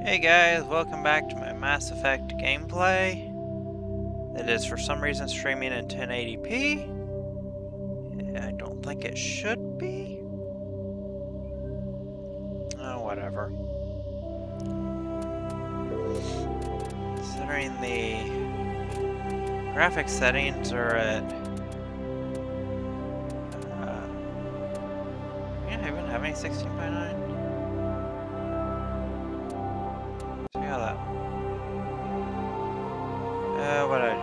Hey guys, welcome back to my Mass Effect gameplay. It is for some reason streaming in 1080p. I don't think it should be. Oh, whatever. Considering the graphics settings are at... yeah, I even have any 16:9. What'd I do?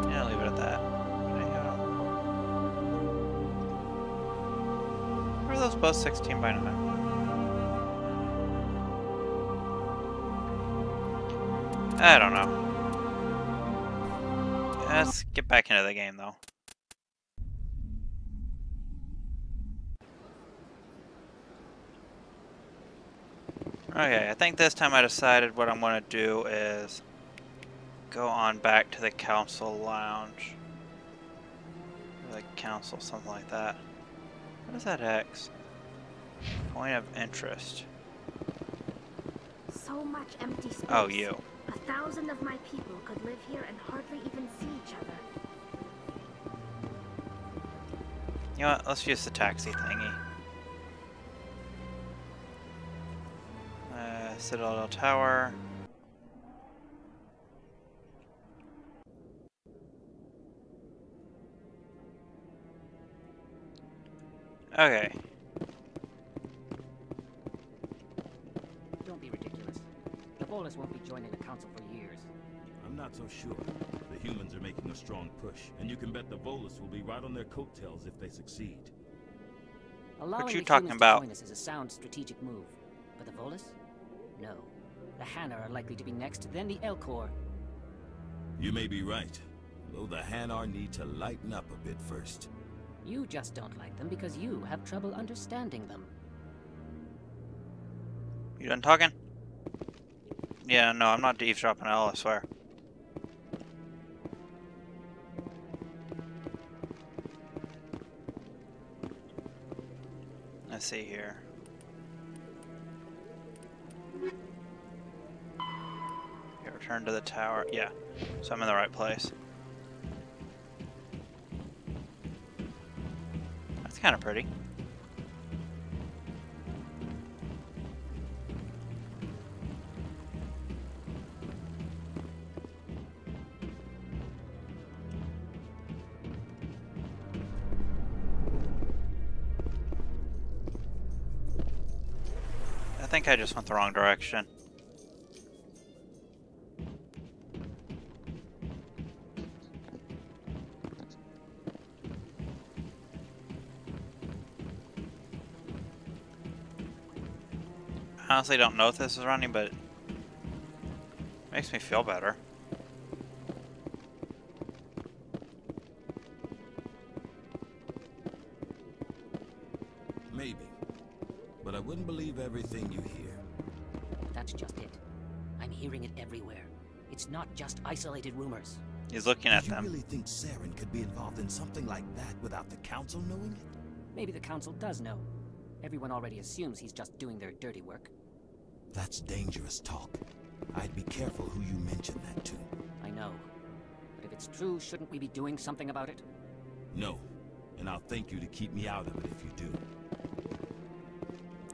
Yeah, I'll leave it at that. Are those both 16:9? I don't know. Let's get back into the game though. Okay, I think this time I decided what I'm going to do is go on back to the council lounge. Or the council, something like that. What is that X? Point of interest. So much empty space. Oh, you. 1,000 of my people could live here and hardly even see each other. You know what? Let's use the taxi thingy. Citadel Tower. Okay. Don't be ridiculous. The Volus won't be joining the council for years. I'm not so sure. The humans are making a strong push, and you can bet the Volus will be right on their coattails if they succeed. Allowing What you the talking humans about? to join us is a sound strategic move. But the Volus? No. The Hanar are likely to be next, then the Elcor. You may be right, though the Hanar need to lighten up a bit first. You just don't like them because you have trouble understanding them. You done talking? Yeah, no, I'm not eavesdropping at all, I swear. Let's see here. Okay, return to the tower. Yeah, so I'm in the right place. That's kind of pretty. I think I just went the wrong direction. I honestly don't know if this is running, but it makes me feel better. Maybe. But I wouldn't believe everything you hear. That's just it. I'm hearing it everywhere. It's not just isolated rumors. He's looking at Do you them. really think Saren could be involved in something like that without the Council knowing it? Maybe the council does know. Everyone already assumes he's just doing their dirty work. That's dangerous talk. I'd be careful who you mention that to. I know. But if it's true, shouldn't we be doing something about it? No. And I'll thank you to keep me out of it if you do.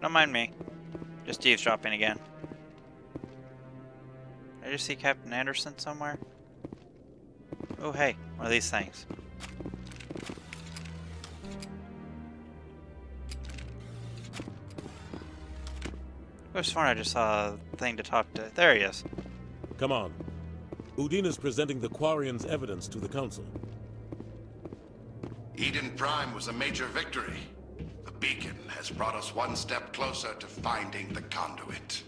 Don't mind me. Just eavesdropping again. Did I just see Captain Anderson somewhere? Oh hey, one of these things. I was sworn I just saw a thing to talk to. There he is. Come on. Udine is presenting the Quarians' evidence to the Council. Eden Prime was a major victory. The beacon has brought us one step closer to finding the conduit.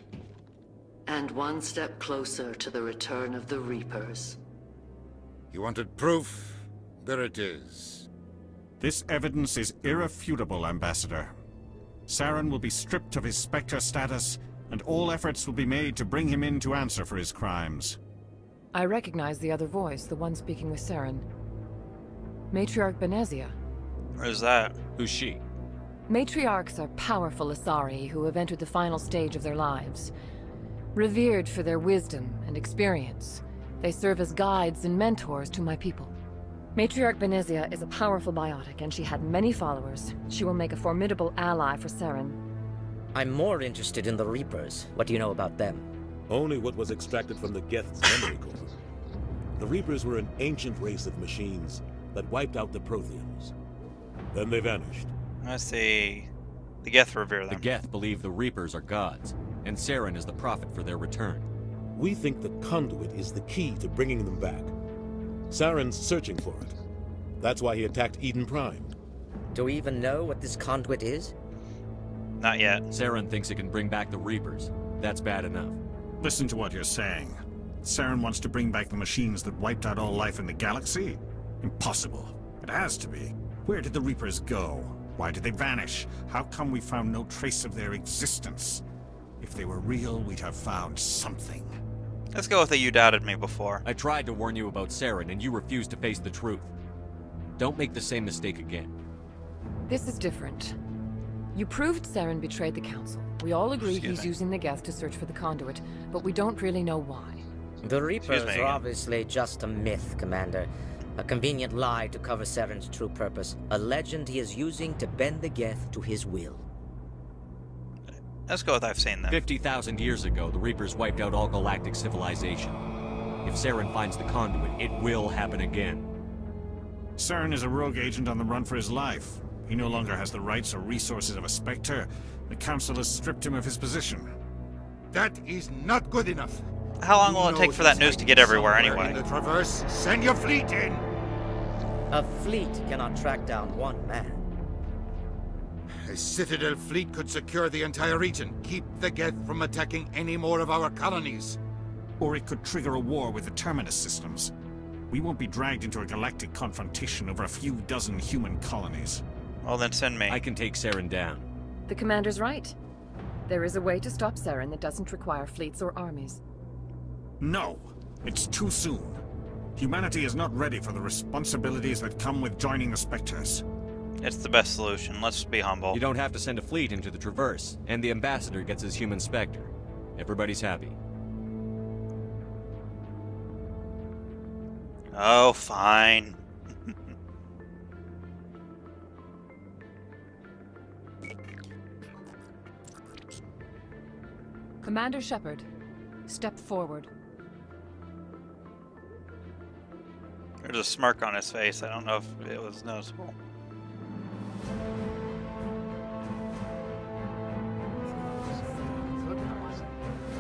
And one step closer to the return of the Reapers. You wanted proof? There it is. This evidence is irrefutable, Ambassador. Saren will be stripped of his Spectre status, and all efforts will be made to bring him in to answer for his crimes. I recognize the other voice, the one speaking with Saren. Matriarch Benezia. Where's that? Who's she? Matriarchs are powerful Asari who have entered the final stage of their lives. Revered for their wisdom and experience, they serve as guides and mentors to my people. Matriarch Benezia is a powerful biotic, and she had many followers. She will make a formidable ally for Saren. I'm more interested in the Reapers. What do you know about them? Only what was extracted from the Geth's memory core. The Reapers were an ancient race of machines that wiped out the Protheans. Then they vanished. I see. The Geth revere them. The Geth believe the Reapers are gods, and Saren is the prophet for their return. We think the conduit is the key to bringing them back. Saren's searching for it. That's why he attacked Eden Prime. Do we even know what this conduit is? Not yet. Saren thinks it can bring back the Reapers. That's bad enough. Listen to what you're saying. Saren wants to bring back the machines that wiped out all life in the galaxy? Impossible. It has to be. Where did the Reapers go? Why did they vanish? How come we found no trace of their existence? If they were real, we'd have found something. Let's go with that you doubted me before. I tried to warn you about Saren, and you refused to face the truth. Don't make the same mistake again. This is different. You proved Saren betrayed the Council. We all agree he's using the Geth to search for the conduit, but we don't really know why. The Reapers are obviously just a myth, Commander. A convenient lie to cover Saren's true purpose. A legend he is using to bend the Geth to his will. Let's go with I've seen them. 50,000 years ago, the Reapers wiped out all galactic civilization. If Saren finds the conduit, it will happen again. Saren is a rogue agent on the run for his life. He no longer has the rights or resources of a Spectre. The Council has stripped him of his position. That is not good enough. How long will it take for that news to get everywhere anyway? In the Traverse, send your fleet in! A fleet cannot track down one man. A Citadel fleet could secure the entire region, keep the Geth from attacking any more of our colonies. Or it could trigger a war with the Terminus systems. We won't be dragged into a galactic confrontation over a few dozen human colonies. Well then send me. I can take Saren down. The Commander's right. There is a way to stop Saren that doesn't require fleets or armies. No, it's too soon. Humanity is not ready for the responsibilities that come with joining the Spectres. It's the best solution. Let's be humble. You don't have to send a fleet into the Traverse, and the Ambassador gets his human Spectre. Everybody's happy. Oh, fine. Commander Shepard, step forward. There's a smirk on his face. I don't know if it was noticeable.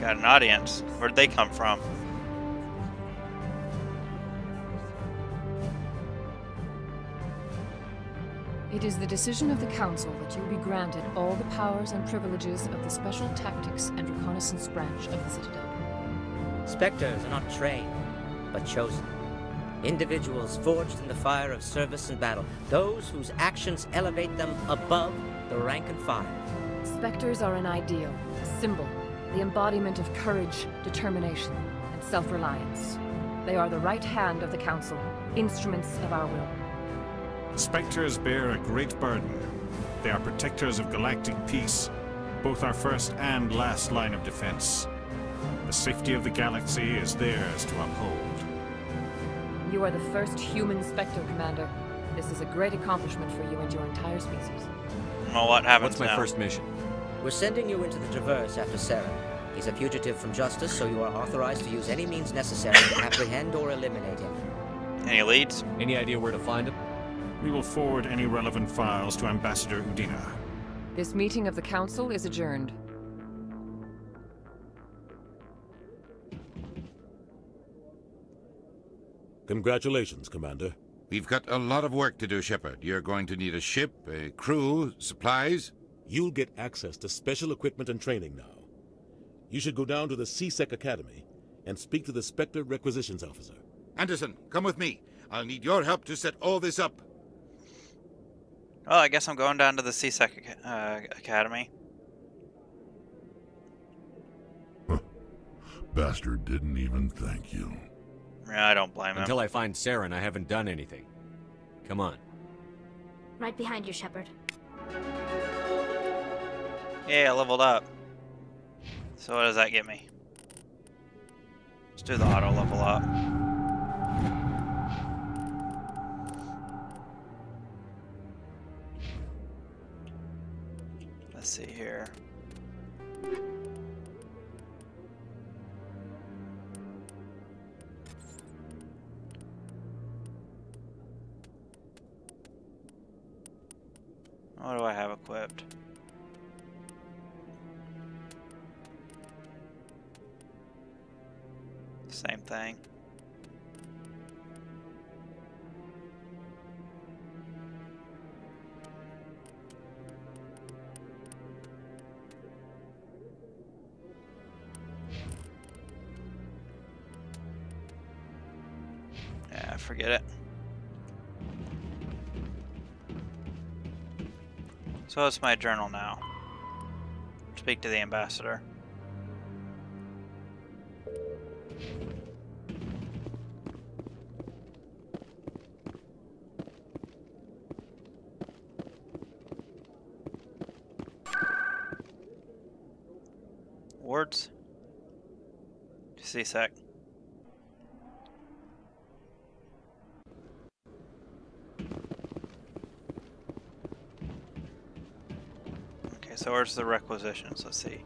Got an audience. Where'd they come from? It is the decision of the Council that you be granted all the powers and privileges of the Special Tactics and Reconnaissance branch of the Citadel. Spectres are not trained, but chosen. Individuals forged in the fire of service and battle. Those whose actions elevate them above the rank and file. Spectres are an ideal, a symbol, the embodiment of courage, determination, and self-reliance. They are the right hand of the Council, instruments of our will. Spectres bear a great burden. They are protectors of galactic peace, both our first and last line of defense. The safety of the galaxy is theirs to uphold. You are the first human Spectre, Commander. This is a great accomplishment for you and your entire species. Well, what happens What's my now? first mission? We're sending you into the Traverse after Saren. He's a fugitive from justice, so you are authorized to use any means necessary to apprehend or eliminate him. Any leads? Any idea where to find him? We will forward any relevant files to Ambassador Udina. This meeting of the Council is adjourned. Congratulations, Commander. We've got a lot of work to do, Shepard. You're going to need a ship, a crew, supplies. You'll get access to special equipment and training now. You should go down to the C-Sec Academy and speak to the Spectre Requisitions Officer. Anderson, come with me. I'll need your help to set all this up. Well, I guess I'm going down to the C-Sec Academy. Bastard didn't even thank you. Yeah, I don't blame him. Until I find Saren, I haven't done anything. Come on. Right behind you, Shepard. Yeah, I leveled up. So what does that get me? Let's do the auto level up. Let's see here. What do I have equipped? Same thing. Yeah, forget it. So it's my journal now. Speak to the ambassador. Wards? C-Sec. Okay, so where's the requisitions? Let's see.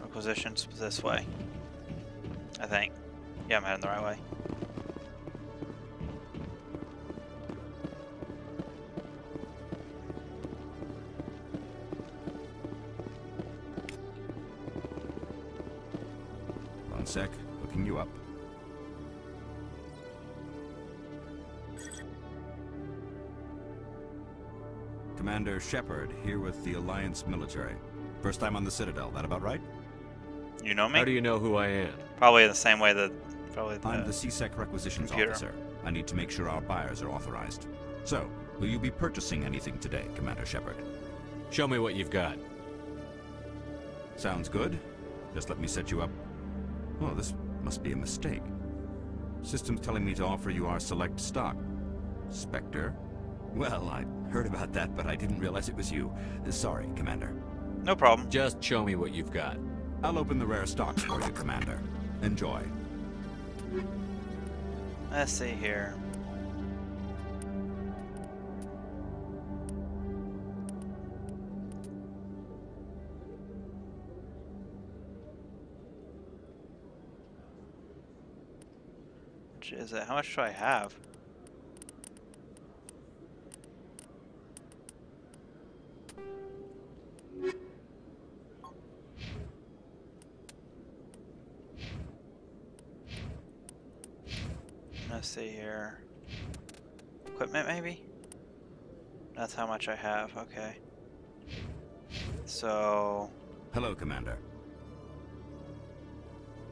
Requisitions this way. I think. Yeah, I'm heading the right way. One sec, looking you up. Commander Shepard, here with the Alliance military. First time on the Citadel, that about right? You know me? How do you know who I am? Probably the same way that I'm the C-Sec Requisitions computer. Officer. I need to make sure our buyers are authorized. So, will you be purchasing anything today, Commander Shepard? Show me what you've got. Sounds good. Just let me set you up. Oh, this must be a mistake. System's telling me to offer you our select stock. Spectre? Well, I heard about that, but I didn't realize it was you. Sorry, Commander. No problem. Just show me what you've got. I'll open the rare stocks for you, Commander. Enjoy. Let's see here. Which is it? How much do I have? Let's see here. Equipment, maybe? That's how much I have. Okay. So... Hello, Commander.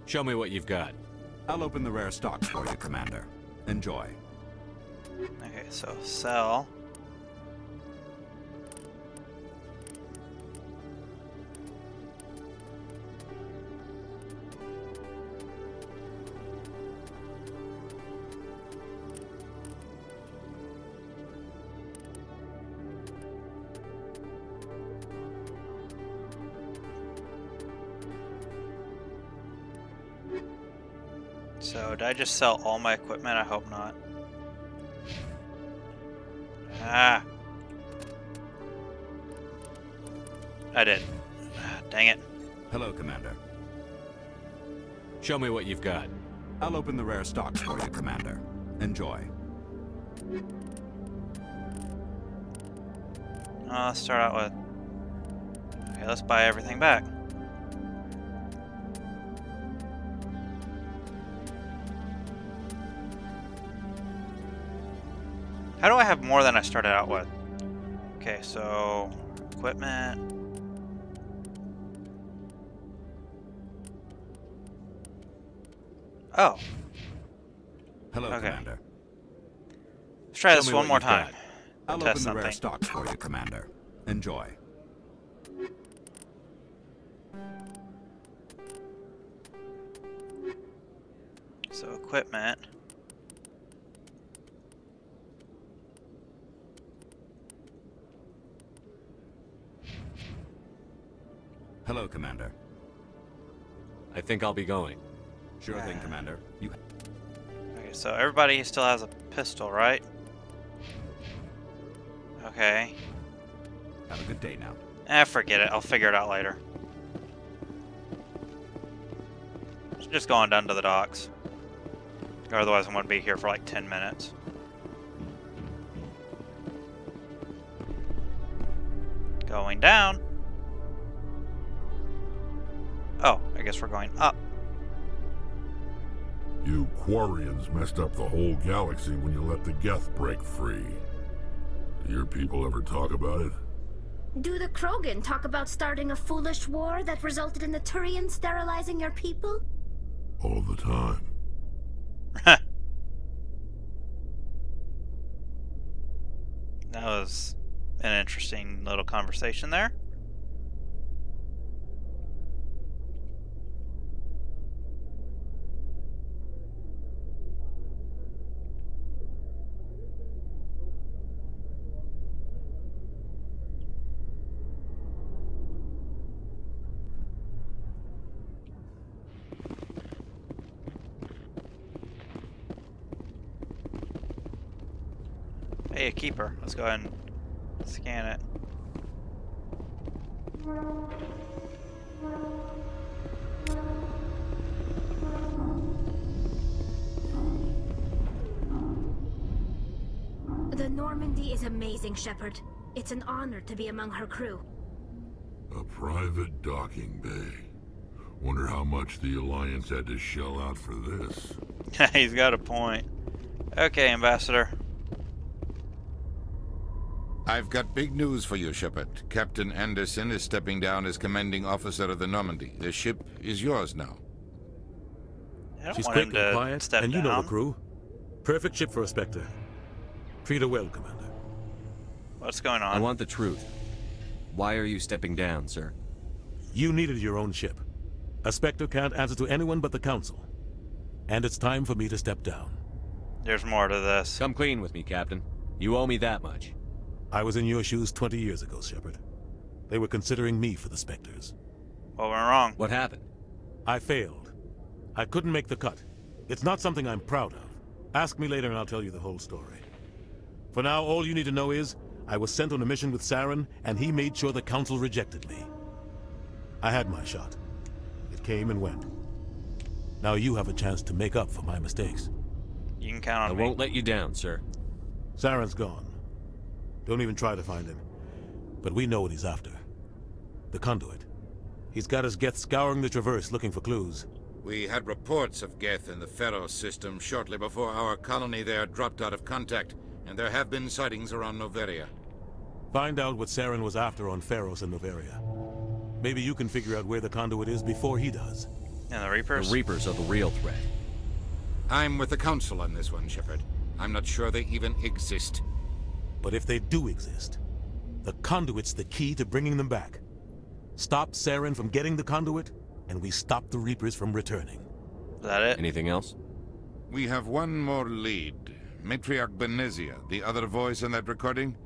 Show me what you've got. I'll open the rare stocks for you, Commander. Enjoy. Okay, so sell. So, did I just sell all my equipment? I hope not. Ah! I did. Ah, dang it. Hello, Commander. Show me what you've got. I'll open the rare stocks for you, Commander. Enjoy. Let's start out with... Okay, let's buy everything back. How do I have more than I started out with? Okay, so equipment. Oh. Hello, okay. Commander. Let's try this one more time. I'll Test open the something. rare stocks for you, Commander. Enjoy. So equipment. think I'll be going? Sure thing, Commander. You. Okay, so everybody still has a pistol, right? Okay. Have a good day now. Forget it. I'll figure it out later. Just going down to the docks. Or otherwise I'm going to be here for like 10 minutes. Going down. Oh, I guess we're going up. You Quarians messed up the whole galaxy when you let the Geth break free. Do your people ever talk about it? Do the Krogan talk about starting a foolish war that resulted in the Turians sterilizing your people? All the time. That was an interesting little conversation there. Hey, a keeper. Let's go ahead and scan it. The Normandy is amazing, Shepard. It's an honor to be among her crew. A private docking bay. Wonder how much the Alliance had to shell out for this. He's got a point. Okay, Ambassador. I've got big news for you, Shepard. Captain Anderson is stepping down as commanding officer of the Normandy. The ship is yours now. She's quick and quiet, and you know the crew. Perfect ship for a Spectre. Treat her well, Commander. What's going on? I want the truth. Why are you stepping down, sir? You needed your own ship. A Spectre can't answer to anyone but the Council. And it's time for me to step down. There's more to this. Come clean with me, Captain. You owe me that much. I was in your shoes 20 years ago, Shepard. They were considering me for the Spectres. What went wrong? What happened? I failed. I couldn't make the cut. It's not something I'm proud of. Ask me later and I'll tell you the whole story. For now, all you need to know is, I was sent on a mission with Saren, and he made sure the Council rejected me. I had my shot. It came and went. Now you have a chance to make up for my mistakes. You can count on me. I won't let you down, sir. Saren's gone. Don't even try to find him. But we know what he's after. The conduit. He's got his Geth scouring the Traverse looking for clues. We had reports of Geth in the Pharos system shortly before our colony there dropped out of contact, and there have been sightings around Noveria. Find out what Saren was after on Pharos and Noveria. Maybe you can figure out where the conduit is before he does. And the Reapers? The Reapers are the real threat. I'm with the Council on this one, Shepard. I'm not sure they even exist. But if they do exist, the conduit's the key to bringing them back. Stop Saren from getting the conduit, and we stop the Reapers from returning. Is that it? Anything else? We have one more lead. Matriarch Benezia, the other voice in that recording.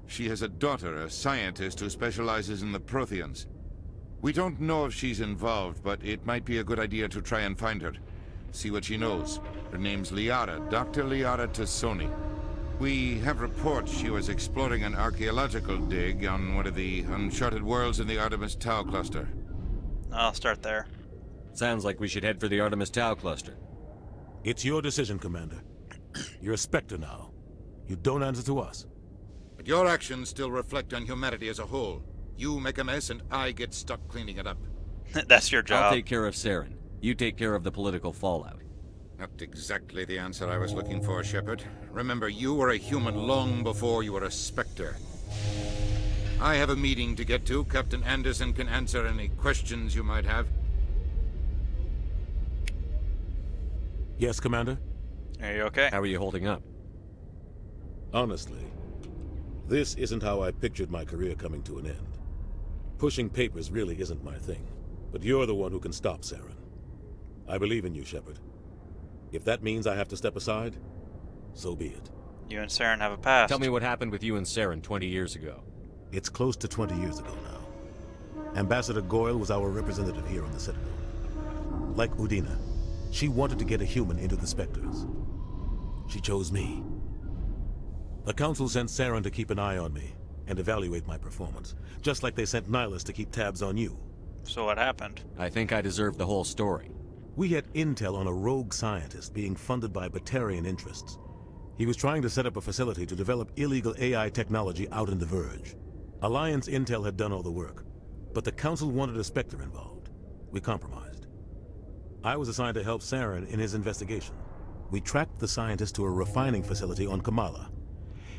She has a daughter, a scientist who specializes in the Protheans. We don't know if she's involved, but it might be a good idea to try and find her. See what she knows. Her name's Liara, Dr. Liara Tassoni. We have reports she was exploring an archaeological dig on one of the uncharted worlds in the Artemis Tau cluster. I'll start there. Sounds like we should head for the Artemis Tau cluster. It's your decision, Commander. You're a Spectre now. You don't answer to us. But your actions still reflect on humanity as a whole. You make a mess and I get stuck cleaning it up. That's your job. I'll take care of Saren. You take care of the political fallout. Not exactly the answer I was looking for, Shepard. Remember, you were a human long before you were a Spectre. I have a meeting to get to. Captain Anderson can answer any questions you might have. Yes, Commander? Are you okay? How are you holding up? Honestly, this isn't how I pictured my career coming to an end. Pushing papers really isn't my thing, but you're the one who can stop Saren. I believe in you, Shepard. If that means I have to step aside, so be it. You and Saren have a past. Tell me what happened with you and Saren 20 years ago. It's close to 20 years ago now. Ambassador Goyle was our representative here on the Citadel. Like Udina, she wanted to get a human into the Spectres. She chose me. The Council sent Saren to keep an eye on me and evaluate my performance, just like they sent Nihilus to keep tabs on you. So what happened? I think I deserve the whole story. We had intel on a rogue scientist being funded by Batarian interests. He was trying to set up a facility to develop illegal AI technology out in the Verge. Alliance intel had done all the work, but the Council wanted a Spectre involved. We compromised. I was assigned to help Saren in his investigation. We tracked the scientist to a refining facility on Kamala.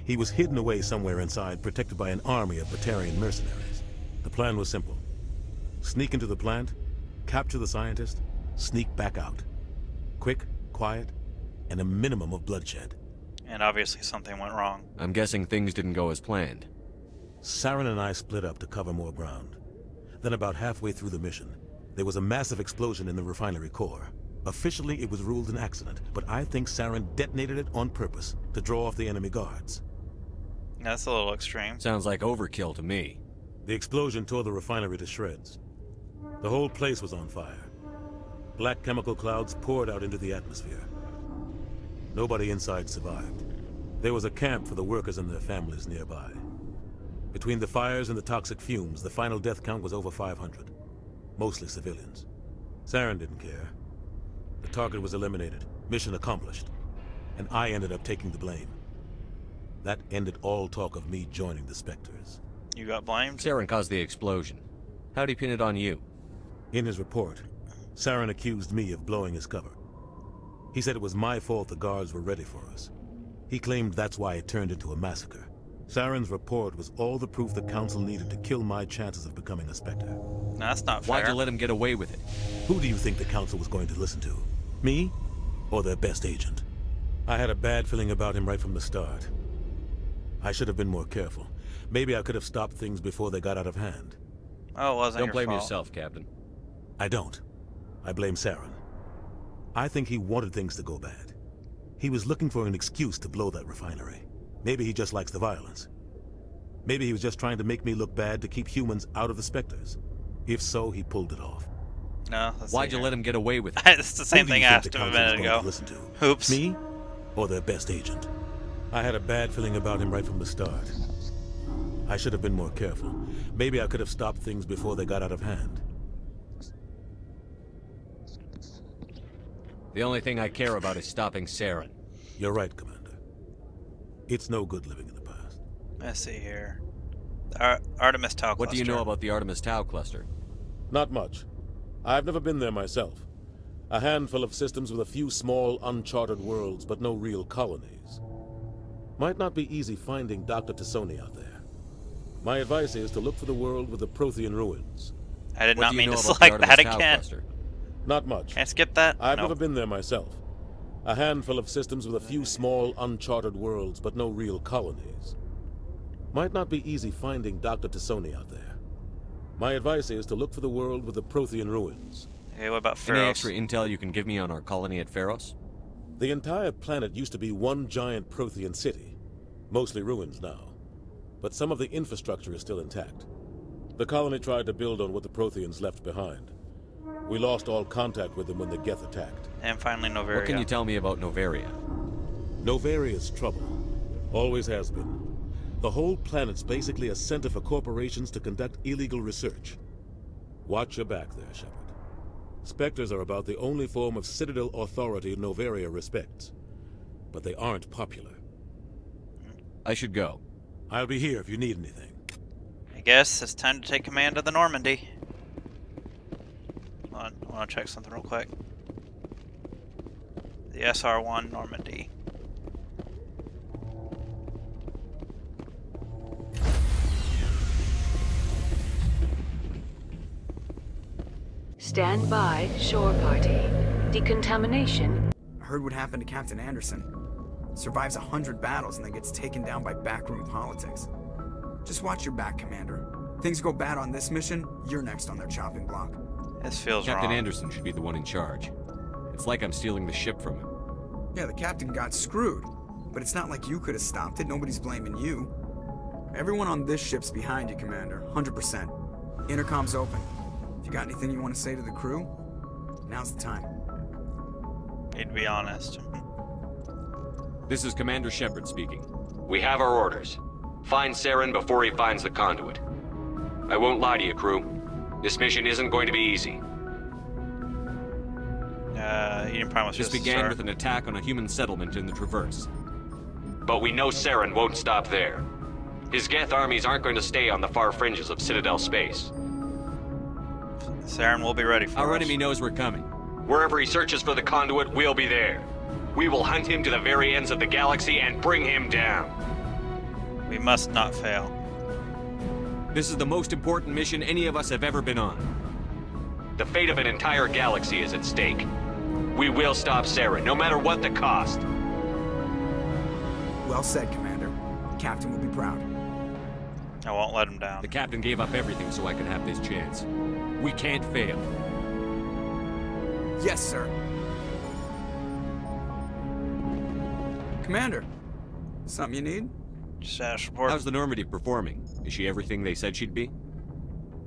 He was hidden away somewhere inside, protected by an army of Batarian mercenaries. The plan was simple. Sneak into the plant, capture the scientist, sneak back out. Quick, quiet, and a minimum of bloodshed. And obviously something went wrong. I'm guessing things didn't go as planned. Saren and I split up to cover more ground. Then about halfway through the mission, there was a massive explosion in the refinery core. Officially, it was ruled an accident, but I think Saren detonated it on purpose to draw off the enemy guards. That's a little extreme. Sounds like overkill to me. The explosion tore the refinery to shreds. The whole place was on fire. Black chemical clouds poured out into the atmosphere. Nobody inside survived. There was a camp for the workers and their families nearby. Between the fires and the toxic fumes, the final death count was over 500. Mostly civilians. Saren didn't care. The target was eliminated, mission accomplished, and I ended up taking the blame. That ended all talk of me joining the Spectres. You got blamed? Saren caused the explosion. How'd he pin it on you? In his report, Saren accused me of blowing his cover. He said it was my fault the guards were ready for us. He claimed that's why it turned into a massacre. Saren's report was all the proof the Council needed to kill my chances of becoming a Spectre. No, that's not fair. Why'd you let him get away with it? Who do you think the Council was going to listen to? Me? Or their best agent? I had a bad feeling about him right from the start. I should have been more careful. Maybe I could have stopped things before they got out of hand. Oh, it wasn't Don't your blame fault. yourself, Captain. I don't. I blame Saren. I think he wanted things to go bad. He was looking for an excuse to blow that refinery. Maybe he just likes the violence. Maybe he was just trying to make me look bad to keep humans out of the Spectres. If so, he pulled it off. No, why'd you let him get away with it? It's the same thing I asked him a minute ago. Oops. Me? Or their best agent? I had a bad feeling about him right from the start. I should have been more careful. Maybe I could have stopped things before they got out of hand. The only thing I care about is stopping Saren. You're right, Commander. It's no good living in the past. Let's see here. Artemis Tau cluster. What do you know about the Artemis Tau cluster? Not much. I've never been there myself. A handful of systems with a few small, uncharted worlds, but no real colonies. Might not be easy finding Dr. Tassoni out there. My advice is to look for the world with the Prothean ruins. I did not mean to select that again. Not much. Can I skip that? I've never been there myself. A handful of systems with a few small, uncharted worlds, but no real colonies. Might not be easy finding Dr. Tassoni out there. My advice is to look for the world with the Prothean ruins. Okay, what about Pharos? Any extra intel you can give me on our colony at Pharos? The entire planet used to be one giant Prothean city. Mostly ruins now. But some of the infrastructure is still intact. The colony tried to build on what the Protheans left behind. We lost all contact with them when the Geth attacked. And finally Novaria. What can you tell me about Novaria? Novaria's trouble. Always has been. The whole planet's basically a center for corporations to conduct illegal research. Watch your back there, Shepard. Spectres are about the only form of Citadel authority Novaria respects. But they aren't popular. I should go. I'll be here if you need anything. I guess it's time to take command of the Normandy. Hold on, I want to check something real quick. The SR-1 Normandy. Stand by, shore party. Decontamination. I heard what happened to Captain Anderson. Survives 100 battles and then gets taken down by backroom politics. Just watch your back, Commander. Things go bad on this mission, you're next on their chopping block. This feels Captain wrong. Anderson should be the one in charge. It's like I'm stealing the ship from him. Yeah, the captain got screwed. But it's not like you could have stopped it. Nobody's blaming you. Everyone on this ship's behind you, Commander. 100%. Intercom's open. If you got anything you want to say to the crew, Now's the time. Need to be honest. This is Commander Shepard speaking. We have our orders. Find Saren before he finds the conduit. I won't lie to you, crew. This mission isn't going to be easy. You didn't promise this began with an attack on a human settlement in the Traverse. But we know Saren won't stop there. His Geth armies aren't going to stay on the far fringes of Citadel space. Saren will be ready for us. Our enemy knows we're coming. Wherever he searches for the conduit, we'll be there. We will hunt him to the very ends of the galaxy and bring him down. We must not fail. This is the most important mission any of us have ever been on. The fate of an entire galaxy is at stake. We will stop Saren, no matter what the cost. Well said, Commander. The Captain will be proud. I won't let him down. The Captain gave up everything so I could have this chance. We can't fail. Yes, sir. Commander, something you need? Status report. How's the Normandy performing? Is she everything they said she'd be?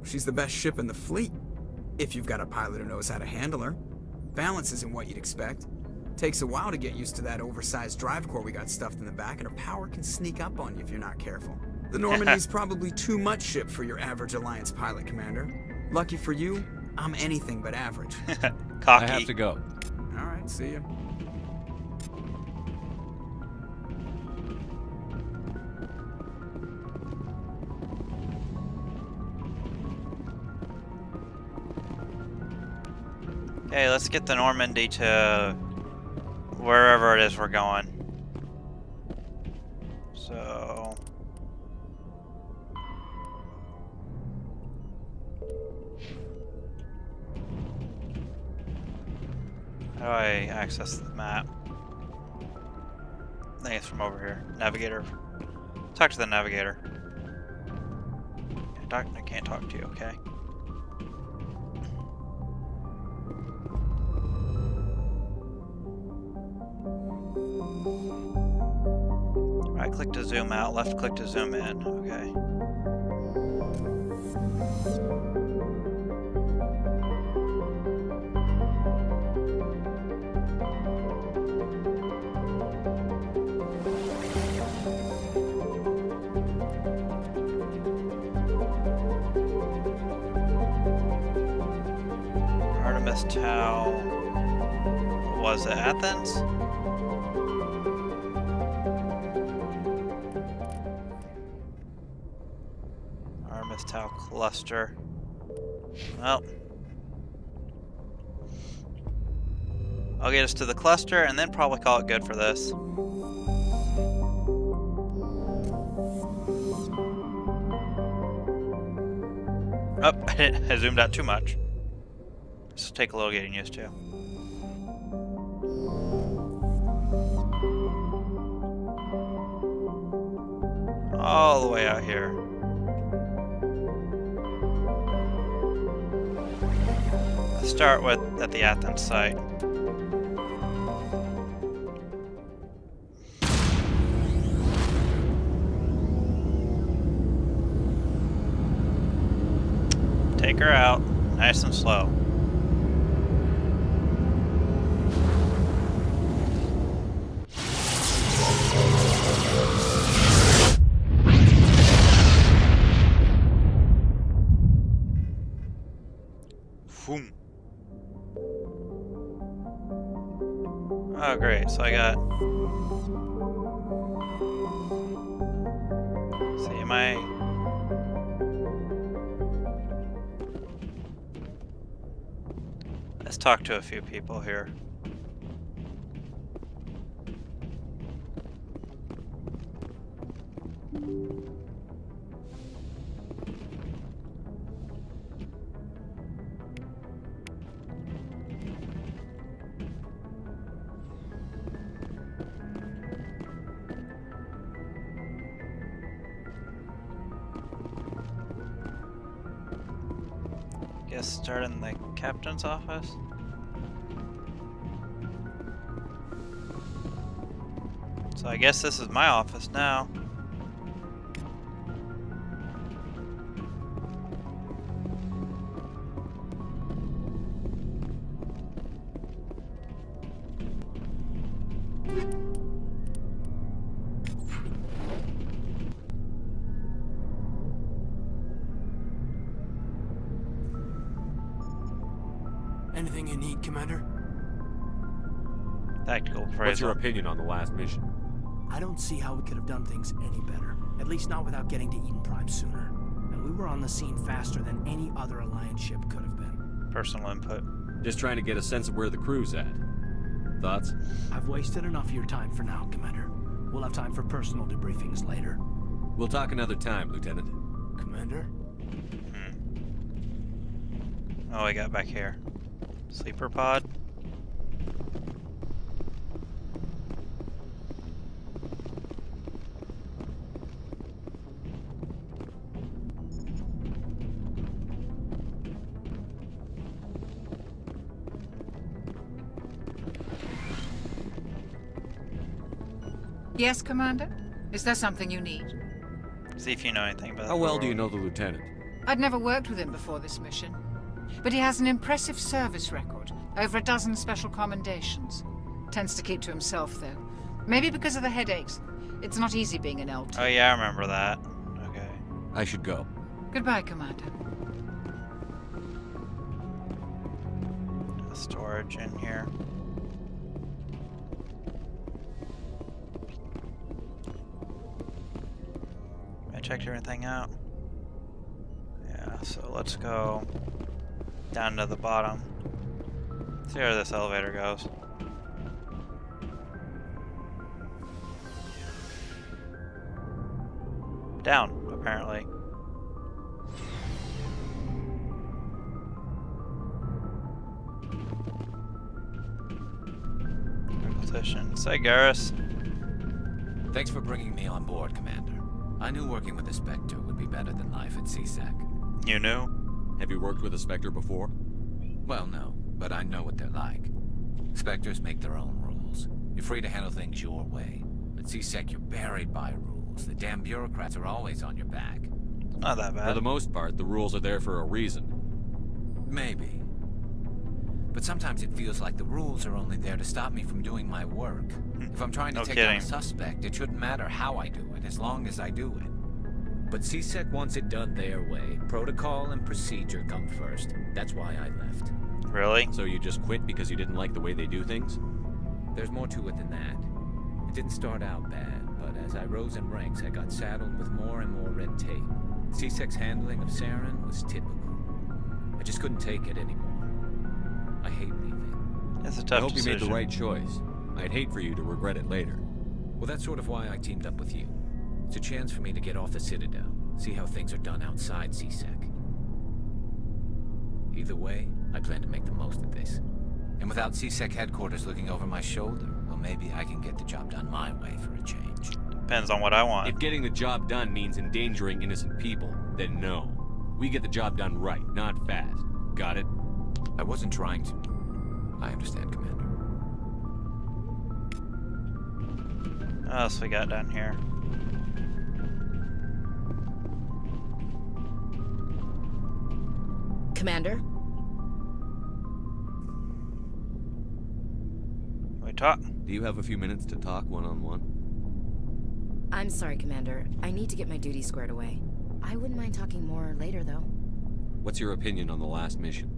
She's the best ship in the fleet. If you've got a pilot who knows how to handle her. Balance isn't what you'd expect. Takes a while to get used to that oversized drive core we got stuffed in the back, and her power can sneak up on you if you're not careful. The Normandy's probably too much ship for your average Alliance pilot, Commander. Lucky for you, I'm anything but average. Cocky. I have to go. All right, see ya. Hey, let's get the Normandy to wherever it is we're going. So... how do I access the map? I think it's from over here. Navigator. Talk to the navigator. I can't talk to you, okay? Right click to zoom out, left click to zoom in, okay. Artemis Tau. Was it Athens? Artemis Tau cluster. Well, I'll get us to the cluster and then probably call it good for this. Oh, I zoomed out too much. This will take a little getting used to. All the way out here. Let's start with at the Athens site. Take her out, nice and slow. Boom. Oh, great. So I got... see, am I... let's talk to a few people here. Guess start in the captain's office. So I guess this is my office now. Anything you need, Commander? Tactical appraisal. What's your opinion on the last mission? I don't see how we could have done things any better. At least not without getting to Eden Prime sooner. And we were on the scene faster than any other Alliance ship could have been. Personal input. Just trying to get a sense of where the crew's at. Thoughts? I've wasted enough of your time for now, Commander. We'll have time for personal debriefings later. We'll talk another time, Lieutenant. Commander? Oh, we got back here. Sleeper pod. Yes, Commander? Is there something you need? See if you know anything about How well do you know the Lieutenant? I'd never worked with him before this mission. But he has an impressive service record. Over a dozen special commendations. Tends to keep to himself, though. Maybe because of the headaches. It's not easy being an LT. Oh yeah, I remember that. Okay. I should go. Goodbye, Commander. Storage in here. I checked everything out. Yeah, so let's go down to the bottom. See where this elevator goes. Down, apparently. Requisition. Say, Garrus. Thanks for bringing me on board, Commander. I knew working with a Spectre would be better than life at CSEC. You knew? Have you worked with a Spectre before? Well, no, but I know what they're like. Spectres make their own rules. You're free to handle things your way. At CSEC, you're buried by rules. The damn bureaucrats are always on your back. Not that bad. For the most part, the rules are there for a reason. Maybe. But sometimes it feels like the rules are only there to stop me from doing my work. If I'm trying to take down a suspect, it shouldn't matter how I do it, as long as I do it. But CSEC wants it done their way. Protocol and procedure come first. That's why I left. Really? So you just quit because you didn't like the way they do things? There's more to it than that. It didn't start out bad, but as I rose in ranks, I got saddled with more and more red tape. CSEC's handling of Saren was typical. I just couldn't take it anymore. I hate leaving. It's a tough I hope decision. you made the right choice. I'd hate for you to regret it later. Well, that's sort of why I teamed up with you. It's a chance for me to get off the Citadel, see how things are done outside CSEC. Either way, I plan to make the most of this. And without CSEC headquarters looking over my shoulder, well, maybe I can get the job done my way for a change. Depends on what I want. If getting the job done means endangering innocent people, then no. We get the job done right, not fast. Got it? I wasn't trying to. I understand, Commander. What else we got down here? Commander? We talk? Do you have a few minutes to talk one-on-one? I'm sorry, Commander. I need to get my duty squared away. I wouldn't mind talking more later, though. What's your opinion on the last mission?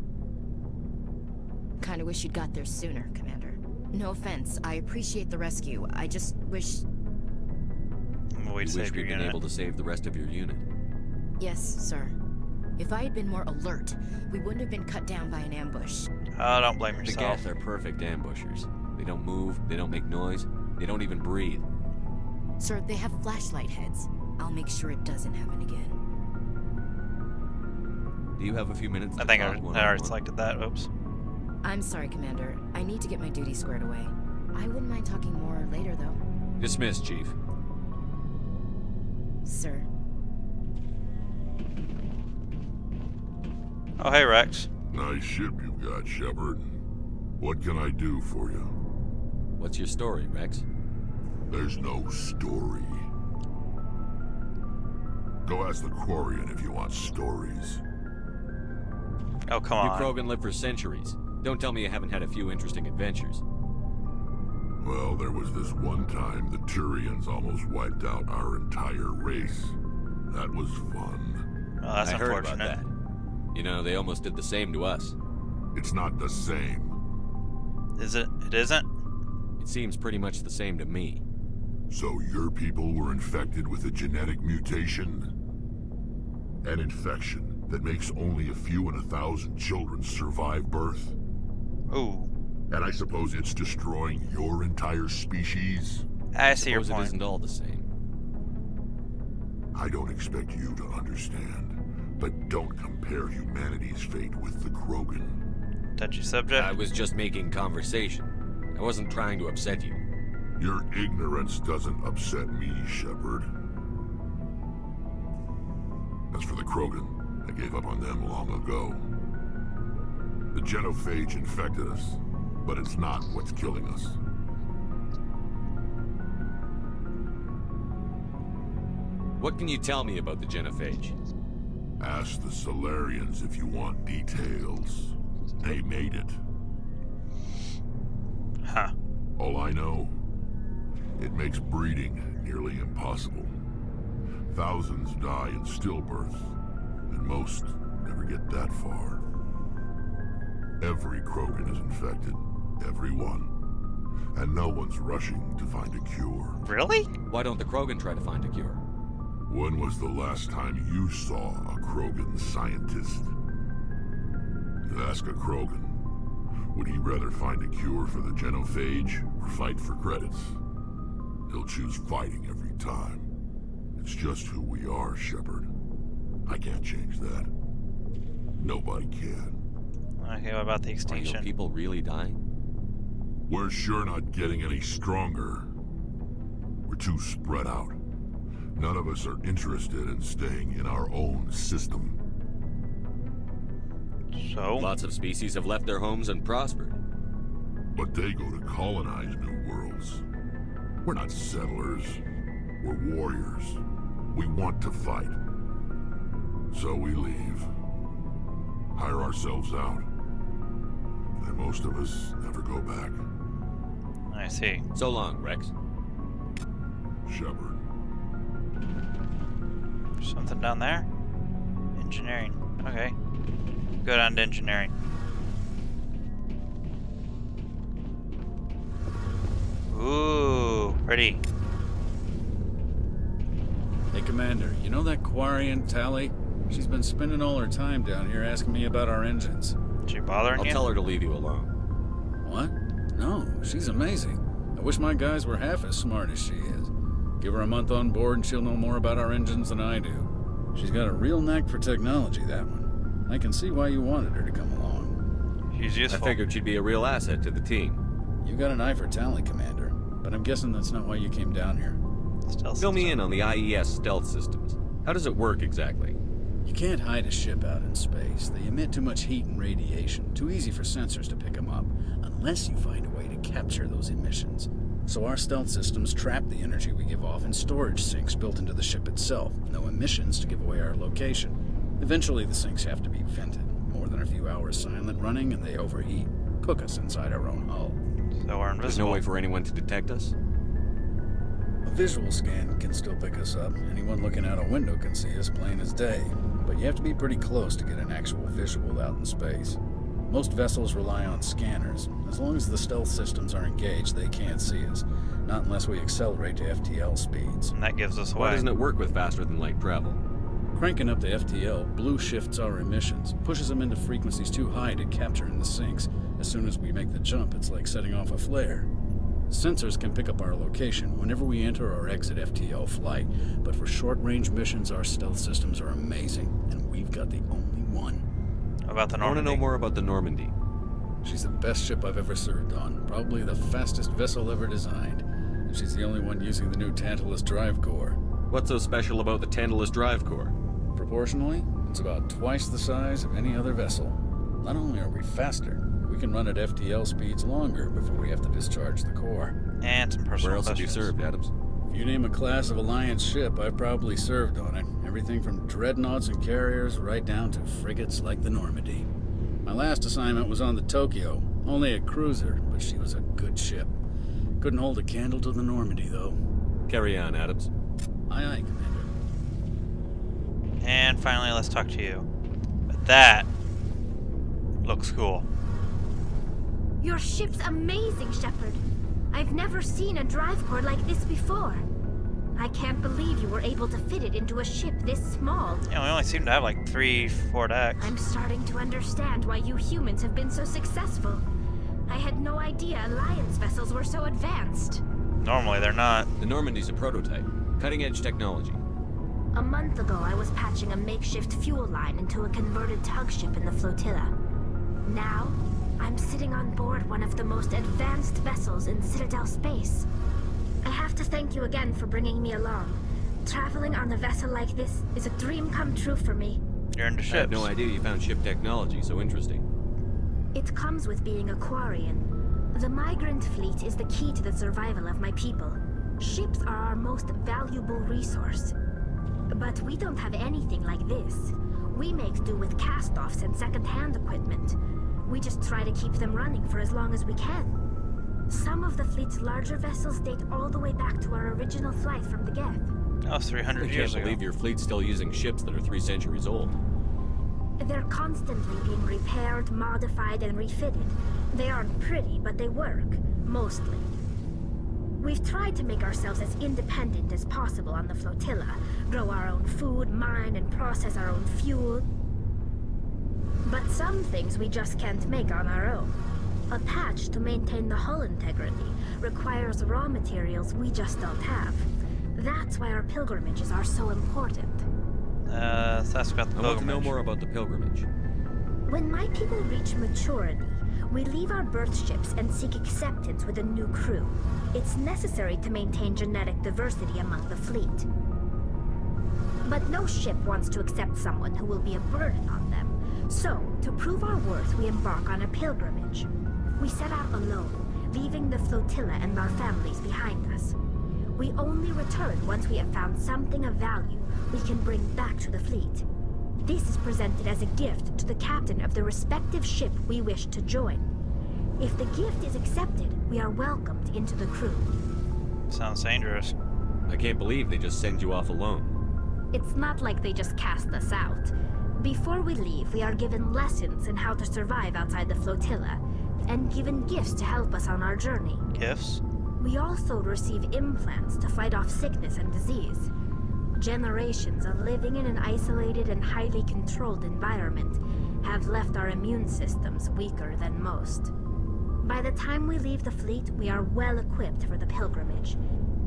Kinda wish you'd got there sooner, Commander. No offense, I appreciate the rescue. I just wish... We'd wish we'd been able to save the rest of your unit. Yes, sir. If I had been more alert, we wouldn't have been cut down by an ambush. Oh, don't blame The yourself. Geth are perfect ambushers. They don't move, they don't make noise, they don't even breathe. Sir, they have flashlight heads. I'll make sure it doesn't happen again. Do you have a few minutes to I think talk I already one-on-one? selected that. Oops. I'm sorry, Commander. I need to get my duty squared away. I wouldn't mind talking more later, though. Dismissed, Chief. Sir. Oh, hey, Rex. Nice ship you've got, Shepard. What can I do for you? What's your story, Rex? There's no story. Go ask the Quarian if you want stories. Oh, come You on. Krogan live for centuries. Don't tell me you haven't had a few interesting adventures. Well, there was this one time the Turians almost wiped out our entire race. That was fun. Oh, that's I heard unfortunate. about that. You know, they almost did the same to us. It's not the same. Is it? It isn't? It seems pretty much the same to me. So your people were infected with a genetic mutation? An infection that makes only a few in 1,000 children survive birth? Ooh. And I suppose it's destroying your entire species? I see your point. It isn't all the same. I don't expect you to understand, but don't compare humanity's fate with the Krogan. Touchy subject? I was just making conversation. I wasn't trying to upset you. Your ignorance doesn't upset me, Shepard. As for the Krogan, I gave up on them long ago. The genophage infected us, but it's not what's killing us. What can you tell me about the genophage? Ask the Solarians if you want details. They made it. Huh. All I know, it makes breeding nearly impossible. Thousands die in stillbirth, and most never get that far. Every Krogan is infected. Every one. And no one's rushing to find a cure. Really? Why don't the Krogan try to find a cure? When was the last time you saw a Krogan scientist? You ask a Krogan, would he rather find a cure for the genophage or fight for credits? He'll choose fighting every time. It's just who we are, Shepard. I can't change that. Nobody can. Okay, what about the extinction? Are your people really dying? We're sure not getting any stronger. We're too spread out. None of us are interested in staying in our own system. So? Lots of species have left their homes and prospered. But they go to colonize new worlds. We're not settlers. We're warriors. We want to fight. So we leave. Hire ourselves out. And most of us never go back. I see. So long, Rex. Shepard. Something down there? Engineering. Okay. Go down to engineering. Ooh, pretty. Hey, Commander, you know that Quarian, Tally? She's been spending all her time down here asking me about our engines. Is she bothering you? I'll tell her to leave you alone. What? No, she's amazing. I wish my guys were half as smart as she is. Give her a month on board and she'll know more about our engines than I do. She's got a real knack for technology, that one. I can see why you wanted her to come along. She's useful. I figured she'd be a real asset to the team. You got an eye for talent, Commander. But I'm guessing that's not why you came down here. Fill me in on the IES stealth systems. How does it work exactly? You can't hide a ship out in space. They emit too much heat and radiation. Too easy for sensors to pick them up, unless you find a way to capture those emissions. So our stealth systems trap the energy we give off in storage sinks built into the ship itself. No emissions to give away our location. Eventually the sinks have to be vented. More than a few hours silent running and they overheat. Cook us inside our own hull. So we're invisible. There's no way for anyone to detect us? A visual scan can still pick us up. Anyone looking out a window can see us plain as day. But you have to be pretty close to get an actual visual out in space. Most vessels rely on scanners. As long as the stealth systems are engaged, they can't see us. Not unless we accelerate to FTL speeds. And that gives us away. Why doesn't it work with faster than light travel? Cranking up the FTL blue shifts our emissions, pushes them into frequencies too high to capture in the sinks. As soon as we make the jump, it's like setting off a flare. Sensors can pick up our location whenever we enter or exit FTL flight, but for short-range missions, our stealth systems are amazing, and we've got the only one. About the Normandy? I want to know more about the Normandy. She's the best ship I've ever served on, probably the fastest vessel ever designed, and she's the only one using the new Tantalus drive core. What's so special about the Tantalus drive core? Proportionally, it's about twice the size of any other vessel. Not only are we faster, we can run at FTL speeds longer before we have to discharge the core. And some personal Where else have you served, Adams? If you name a class of Alliance ship, I've probably served on it. Everything from dreadnoughts and carriers right down to frigates like the Normandy. My last assignment was on the Tokyo. Only a cruiser, but she was a good ship. Couldn't hold a candle to the Normandy, though. Carry on, Adams. Aye, aye, Commander. And finally, let's talk to you. But that looks cool. Your ship's amazing, Shepard. I've never seen a drive core like this before. I can't believe you were able to fit it into a ship this small. Yeah, we only seem to have like 3-4 decks. I'm starting to understand why you humans have been so successful. I had no idea Alliance vessels were so advanced. Normally they're not. The Normandy's a prototype. Cutting-edge technology. A month ago, I was patching a makeshift fuel line into a converted tug ship in the flotilla. Now, I'm sitting on board one of the most advanced vessels in Citadel space. I have to thank you again for bringing me along. Traveling on a vessel like this is a dream come true for me. You're into ships. I had no idea you found ship technology so interesting. It comes with being a Quarian. The migrant fleet is the key to the survival of my people. Ships are our most valuable resource. But we don't have anything like this. We make do with cast-offs and second-hand equipment. We just try to keep them running for as long as we can. Some of the fleet's larger vessels date all the way back to our original flight from the Geth. That was 300 years ago. I can't believe your fleet's still using ships that are 3 centuries old. They're constantly being repaired, modified, and refitted. They aren't pretty, but they work. Mostly. We've tried to make ourselves as independent as possible on the flotilla. Grow our own food, mine, and process our own fuel. But some things we just can't make on our own. A patch to maintain the hull integrity requires raw materials we just don't have. That's why our pilgrimages are so important. Let's ask about the pilgrimage. I want to know more about the pilgrimage. When my people reach maturity, we leave our birth ships and seek acceptance with a new crew. It's necessary to maintain genetic diversity among the fleet. But no ship wants to accept someone who will be a burden on them. So, to prove our worth, we embark on a pilgrimage. We set out alone, leaving the flotilla and our families behind us. We only return once we have found something of value we can bring back to the fleet. This is presented as a gift to the captain of the respective ship we wish to join. If the gift is accepted, we are welcomed into the crew. Sounds dangerous. I can't believe they just send you off alone. It's not like they just cast us out. Before we leave, we are given lessons in how to survive outside the flotilla, and given gifts to help us on our journey. Gifts? We also receive implants to fight off sickness and disease. Generations of living in an isolated and highly controlled environment have left our immune systems weaker than most. By the time we leave the fleet, we are well equipped for the pilgrimage.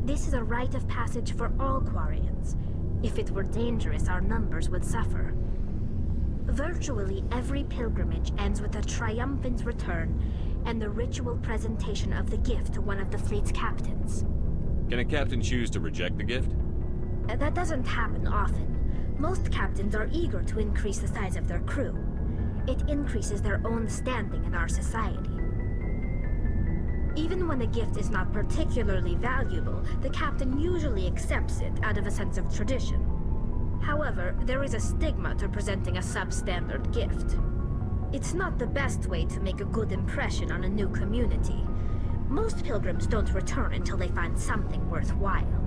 This is a rite of passage for all Quarians. If it were dangerous, our numbers would suffer. Virtually every pilgrimage ends with a triumphant return and the ritual presentation of the gift to one of the fleet's captains. Can a captain choose to reject the gift? That doesn't happen often. Most captains are eager to increase the size of their crew. It increases their own standing in our society. Even when a gift is not particularly valuable, the captain usually accepts it out of a sense of tradition. However, there is a stigma to presenting a substandard gift. It's not the best way to make a good impression on a new community. Most pilgrims don't return until they find something worthwhile.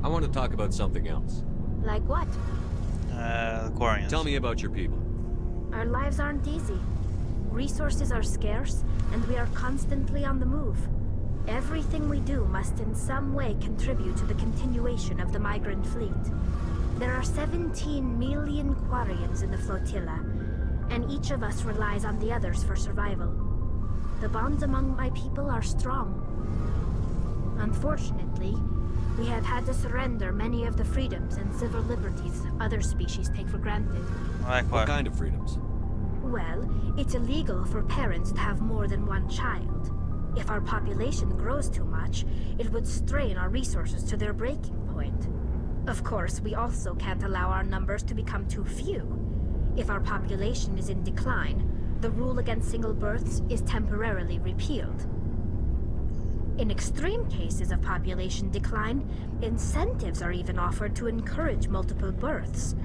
I want to talk about something else. Like what? The Quarians. Tell me about your people. Our lives aren't easy. Resources are scarce, and we are constantly on the move. Everything we do must in some way contribute to the continuation of the migrant fleet. There are 17 million Quarians in the flotilla, and each of us relies on the others for survival. The bonds among my people are strong. Unfortunately, we have had to surrender many of the freedoms and civil liberties other species take for granted. Like what kind of freedoms? Well, it's illegal for parents to have more than one child. If our population grows too much, it would strain our resources to their breaking point. Of course, we also can't allow our numbers to become too few. If our population is in decline, the rule against single births is temporarily repealed. In extreme cases of population decline, incentives are even offered to encourage multiple births,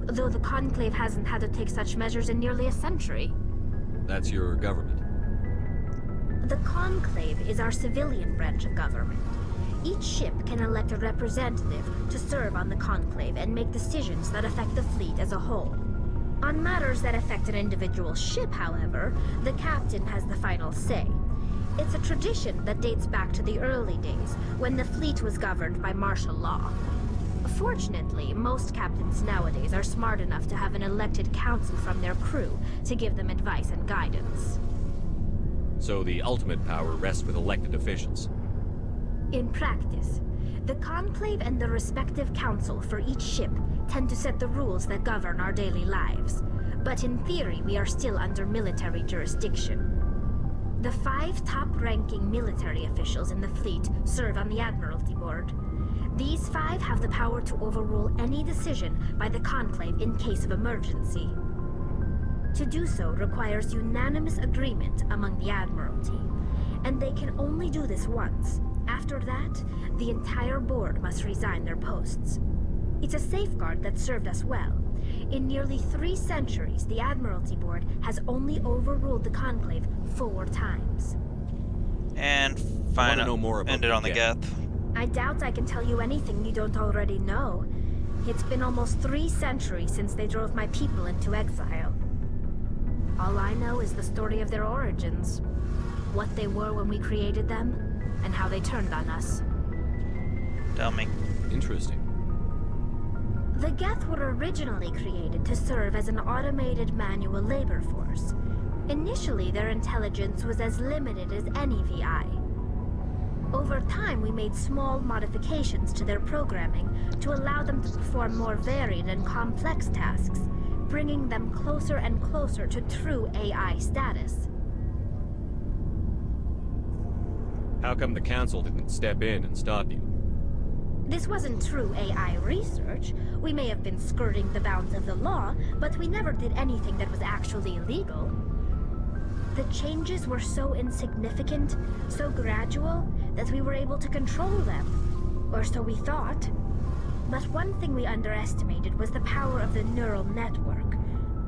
though the Conclave hasn't had to take such measures in nearly a century. That's your government? The Conclave is our civilian branch of government. Each ship can elect a representative to serve on the Conclave and make decisions that affect the fleet as a whole. On matters that affect an individual ship, however, the captain has the final say. It's a tradition that dates back to the early days, when the fleet was governed by martial law. Fortunately, most captains nowadays are smart enough to have an elected council from their crew to give them advice and guidance. So the ultimate power rests with elected officials. In practice, the Conclave and the respective council for each ship tend to set the rules that govern our daily lives. But in theory, we are still under military jurisdiction. The 5 top-ranking military officials in the fleet serve on the Admiralty Board. These 5 have the power to overrule any decision by the Conclave in case of emergency. To do so requires unanimous agreement among the Admiralty, and they can only do this once. After that, the entire board must resign their posts. It's a safeguard that served us well. In nearly 3 centuries, the Admiralty Board has only overruled the Conclave 4 times. And finally, ended on the Geth. I doubt I can tell you anything you don't already know. It's been almost 3 centuries since they drove my people into exile. All I know is the story of their origins. What they were when we created them, and how they turned on us. Tell me. Interesting. The Geth were originally created to serve as an automated manual labor force. Initially, their intelligence was as limited as any VI. Over time, we made small modifications to their programming to allow them to perform more varied and complex tasks, bringing them closer and closer to true AI status. How come the Council didn't step in and stop you? This wasn't true AI research. We may have been skirting the bounds of the law, but we never did anything that was actually illegal. The changes were so insignificant, so gradual, that we were able to control them. Or so we thought. But one thing we underestimated was the power of the neural network.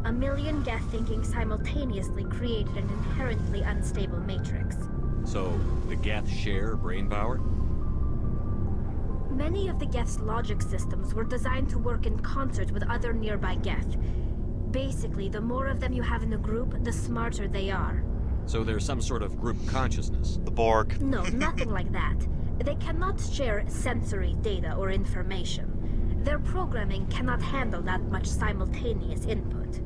A million Geth thinking simultaneously created an inherently unstable matrix. So, the Geth share brain power? Many of the Geth's logic systems were designed to work in concert with other nearby Geth. Basically, the more of them you have in a group, the smarter they are. So there's some sort of group consciousness? The Borg. No, nothing like that. They cannot share sensory data or information. Their programming cannot handle that much simultaneous input.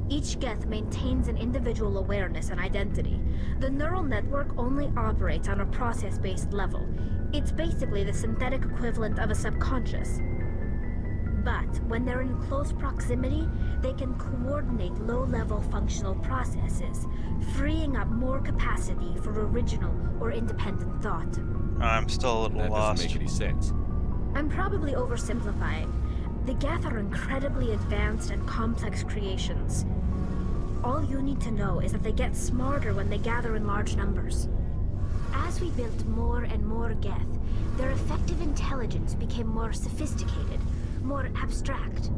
Each Geth maintains an individual awareness and identity. The neural network only operates on a process-based level. It's basically the synthetic equivalent of a subconscious. But when they're in close proximity, they can coordinate low-level functional processes, freeing up more capacity for original or independent thought. I'm still a little lost. That doesn't make any sense. I'm probably oversimplifying. The Geth are incredibly advanced and complex creations. All you need to know is that they get smarter when they gather in large numbers. As we built more and more Geth, their effective intelligence became more sophisticated, more abstract.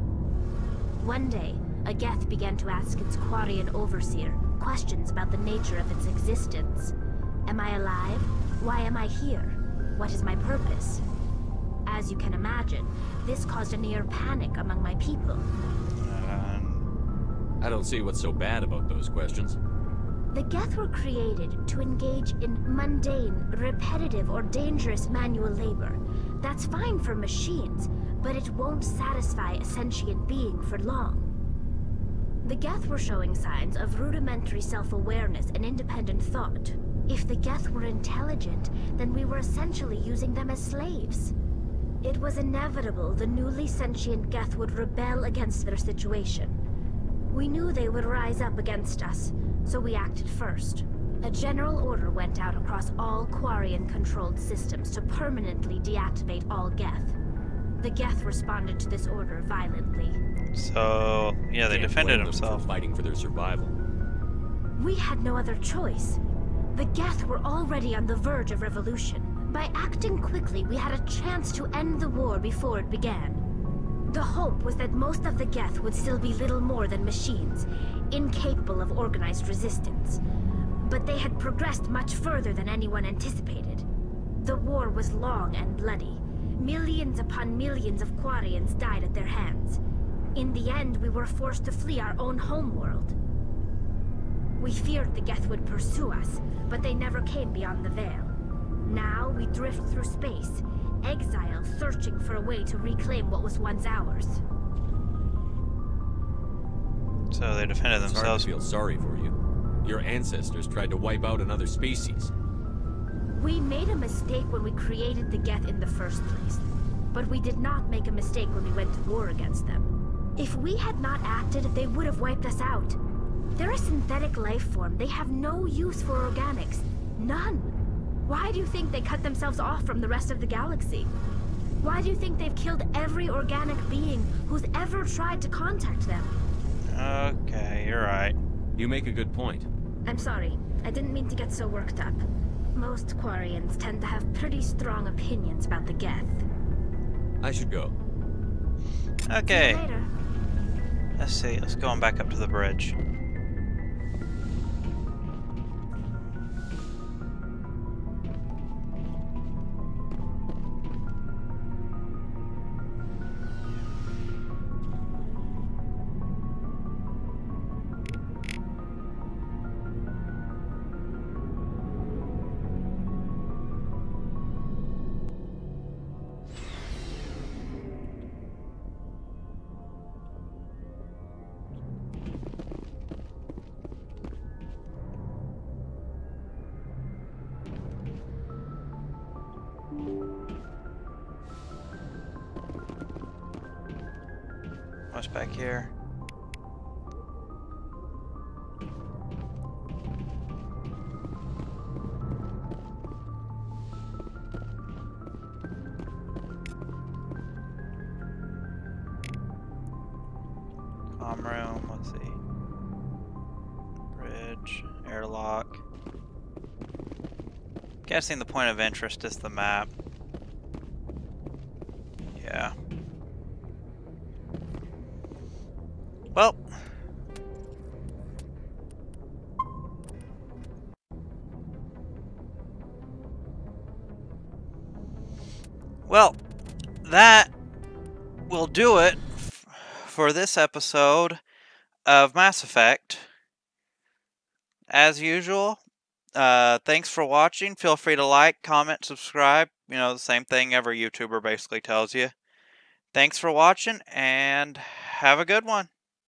One day, a Geth began to ask its Quarian overseer questions about the nature of its existence. Am I alive? Why am I here? What is my purpose? As you can imagine, this caused a near panic among my people. I don't see what's so bad about those questions. The Geth were created to engage in mundane, repetitive, or dangerous manual labor. That's fine for machines, but it won't satisfy a sentient being for long. The Geth were showing signs of rudimentary self-awareness and independent thought. If the Geth were intelligent, then we were essentially using them as slaves. It was inevitable the newly sentient Geth would rebel against their situation. We knew they would rise up against us, so we acted first. A general order went out across all Quarian-controlled systems to permanently deactivate all Geth. The Geth responded to this order violently. So, yeah, they defended themselves. Fighting for their survival. We had no other choice. The Geth were already on the verge of revolution. By acting quickly, we had a chance to end the war before it began. The hope was that most of the Geth would still be little more than machines, incapable of organized resistance. But they had progressed much further than anyone anticipated. The war was long and bloody. Millions upon millions of Quarians died at their hands. In the end, we were forced to flee our own homeworld. We feared the Geth would pursue us, but they never came beyond the Veil. Now we drift through space, exiles searching for a way to reclaim what was once ours. So they defended themselves. It's hard to feel sorry for you. Your ancestors tried to wipe out another species. We made a mistake when we created the Geth in the first place. But we did not make a mistake when we went to war against them. If we had not acted, they would have wiped us out. They're a synthetic life form. They have no use for organics. None. Why do you think they cut themselves off from the rest of the galaxy? Why do you think they've killed every organic being who's ever tried to contact them? Okay, you're right. You make a good point. I'm sorry. I didn't mean to get so worked up. Most Quarians tend to have pretty strong opinions about the Geth. I should go. Okay. See you later. Let's see. Let's go on back up to the bridge. What's back here? Comm room, let's see. Bridge, airlock. Guessing the point of interest is the map. Yeah. Well. Well, that will do it for this episode of Mass Effect. As usual, thanks for watching. Feel free to like, comment, subscribe. You know, the same thing every YouTuber basically tells you. Thanks for watching, and have a good one.